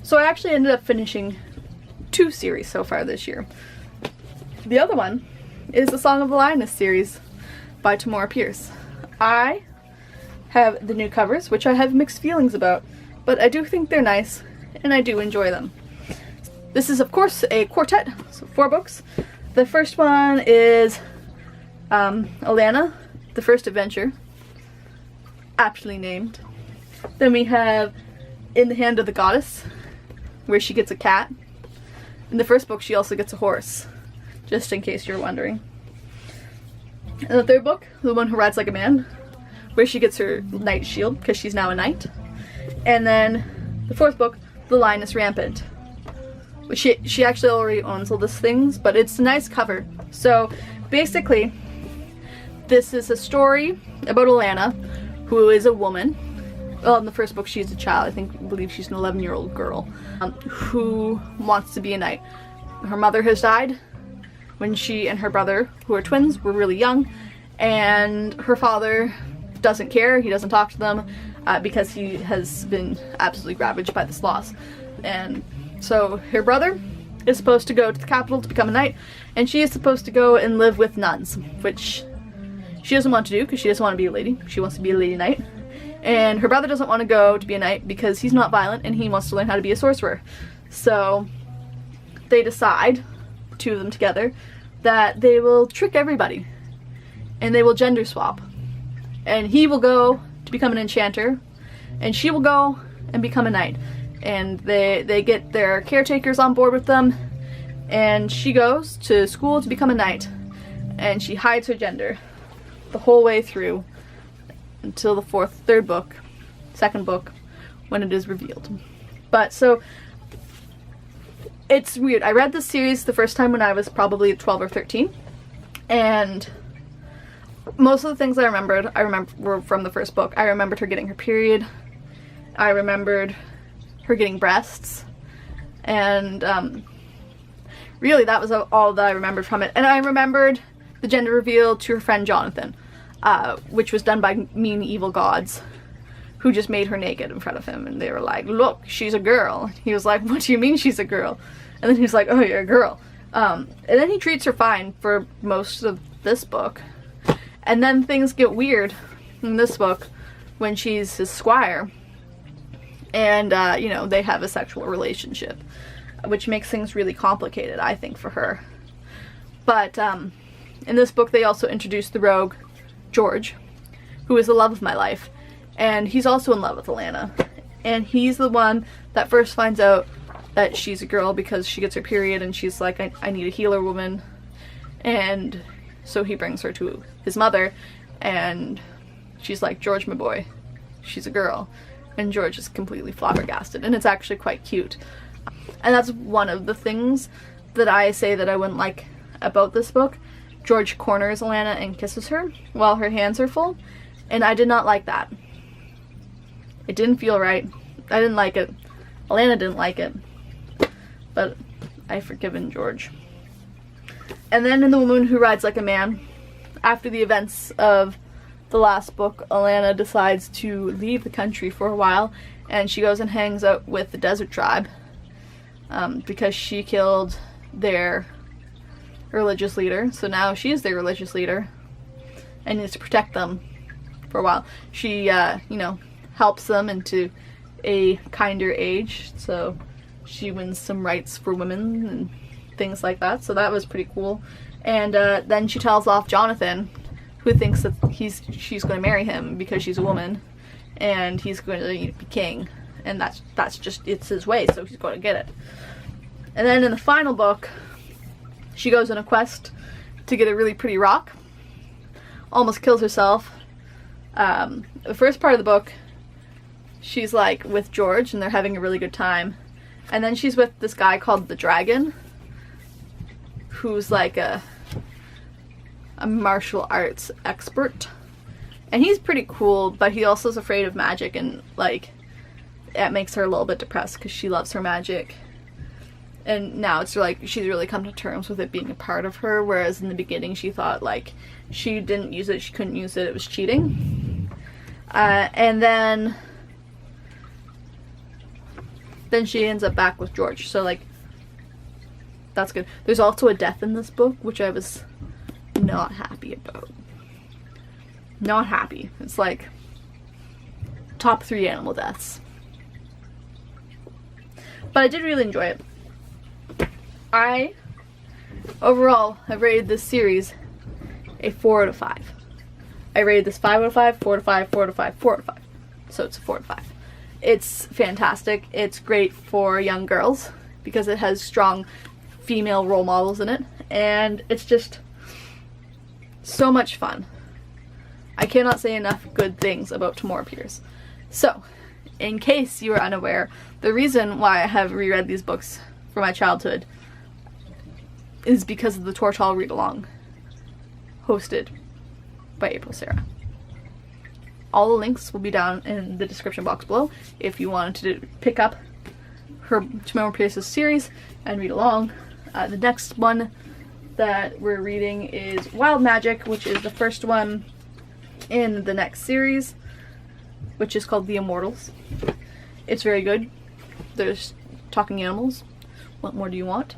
So I actually ended up finishing 2 series so far this year. The other one is the Song of the Lioness series by Tamora Pierce. I have the new covers, which I have mixed feelings about, but I do think they're nice, and I do enjoy them. This is, of course, a quartet, so 4 books. The first one is Alana, the First Adventure, aptly named. Then we have In the Hand of the Goddess, where she gets a cat. In the first book, she also gets a horse, just in case you're wondering. And the third book, The One Who Rides Like a Man, where she gets her knight shield, because she's now a knight. And then the fourth book, The Lioness Rampant, which she actually already owns all these things, but it's a nice cover. So basically, this is a story about Alana, who is a woman. Well, in the first book she's a child, I believe she's an 11-year-old girl, who wants to be a knight. Her mother has died when she and her brother, who are twins, were really young, and her father doesn't care, he doesn't talk to them, because he has been absolutely ravaged by this loss. And so her brother is supposed to go to the capital to become a knight, and she is supposed to go and live with nuns, which she doesn't want to do because she doesn't want to be a lady. She wants to be a lady knight. And her brother doesn't want to go to be a knight because he's not violent and he wants to learn how to be a sorcerer. So they decide, the two of them together, that they will trick everybody and they will gender swap. And he will go to become an enchanter and she will go and become a knight. And they get their caretakers on board with them, and she goes to school to become a knight, and she hides her gender the whole way through until the second book, when it is revealed. But so it's weird. I read this series the first time when I was probably 12 or 13, and most of the things I remember were from the first book. I remembered her getting her period. I remembered her getting breasts, and really that was all that I remembered from it. And I remembered the gender reveal to her friend Jonathan, which was done by mean evil gods who just made her naked in front of him, and they were like, look, she's a girl. He was like, what do you mean she's a girl? And then he was like, oh, you're a girl. And then he treats her fine for most of this book, and then things get weird in this book when she's his squire. And, you know, they have a sexual relationship, which makes things really complicated, I think, for her. But in this book, they also introduce the rogue, George, who is the love of my life. And he's also in love with Alana. And he's the one that first finds out that she's a girl because she gets her period and she's like, I need a healer woman. And so he brings her to his mother, and she's like, George, my boy, she's a girl. And George is completely flabbergasted, and it's actually quite cute. And that's one of the things that I say that I wouldn't like about this book. George corners Alana and kisses her while her hands are full, and I did not like that. It didn't feel right. I didn't like it. Alana didn't like it. But I've forgiven George. And then in The Woman Who Rides Like a Man, after the events of the last book, Alana decides to leave the country for a while, and she goes and hangs out with the desert tribe because she killed their religious leader. So now she's their religious leader and needs to protect them for a while. She, you know, helps them into a kinder age, so she wins some rights for women and things like that. So that was pretty cool. And then she tells off Jonathan, who thinks that she's going to marry him because she's a woman, and he's going to be king, and that's just, it's his way, so he's going to get it. And then in the final book, she goes on a quest to get a really pretty rock, almost kills herself. The first part of the book, she's like with George, and they're having a really good time, and then she's with this guy called the Dragon, who's like a martial arts expert, and he's pretty cool, but he also is afraid of magic, and like it makes her a little bit depressed because she loves her magic, and now it's like she's really come to terms with it being a part of her, whereas in the beginning she thought like she didn't use it, she couldn't use it, it was cheating. And then then she ends up back with George. So like, that's good. There's also a death in this book, which I was not happy about. Not happy. It's like top 3 animal deaths. But I did really enjoy it. I overall have rated this series a 4 out of 5. I rated this 5 out of 5, 4 out of 5, 4 out of 5, 4 out of 5. So it's a 4 out of 5. It's fantastic. It's great for young girls because it has strong female role models in it, and it's just so much fun. I cannot say enough good things about Tamora Pierce. So, in case you are unaware, the reason why I have reread these books from my childhood is because of the Tortall read-along hosted by April Sarah. All the links will be down in the description box below if you wanted to pick up her Tamora Pierce's series and read along. The next one that we're reading is Wild Magic, which is the first one in the next series, which is called The Immortals. It's very good. There's talking animals. What more do you want?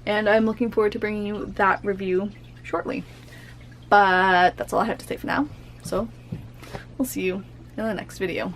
And I'm looking forward to bringing you that review shortly. But that's all I have to say for now. So, we'll see you in the next video.